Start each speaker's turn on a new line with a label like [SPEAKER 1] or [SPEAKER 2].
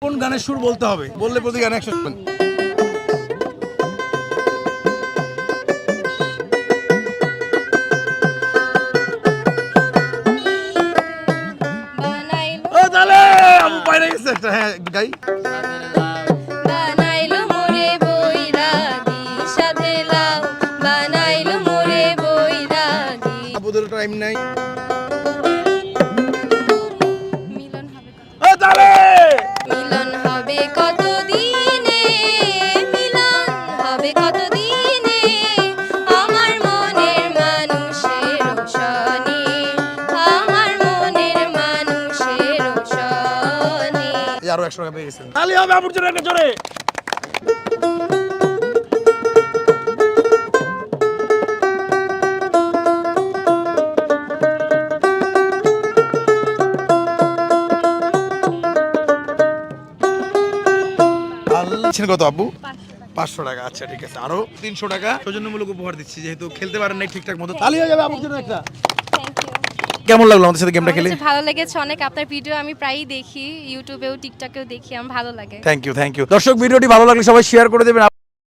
[SPEAKER 1] কোন গানের সুর বলতে হবে, বললে প্রতি গানে 100 টাকা। ও তাহলে আমি পাইরে গেছে একটা, হ্যাঁ গাই।
[SPEAKER 2] বানাইলো মোরে বৈরাগী সাধে লাউ, বানাইলো মোরে বৈরাগী।
[SPEAKER 1] আপুদের টাইম নাই।
[SPEAKER 2] মিলন হবে
[SPEAKER 1] ও তাহলে
[SPEAKER 2] মিলন হবে কত দিনে, মিলন হবে কত দিনে, আমার মনের মানুষের সনে, আমার মনের মানুষের সনে।
[SPEAKER 1] এই আরো 100 টাকা পেয়ে গেছেন। তাহলে হবে আপুর জন্য একটা জোরে। কত আব্বু? 500 টাকা। আচ্ছা ঠিক আছে, আরো 300 টাকা সৌজন্যমূলক উপহার দিচ্ছি, যেহেতু খেলতে পারেন নাই ঠিকঠাক মতো। তালি হয়ে যাবে আপুর জন্য একটা।
[SPEAKER 2] Thank you.
[SPEAKER 1] কেমন লাগলো আমাদের সাথে গেমটা খেলে?
[SPEAKER 2] ভালো লেগেছে অনেক, আপনার ভিডিও আমি প্রায়ই দেখি, ইউটিউবেও টিকটকেও দেখি, আমার ভালো লাগে।
[SPEAKER 1] Thank you. দর্শক, ভিডিওটি ভালো লাগলে সবাই শেয়ার করে দেবেন।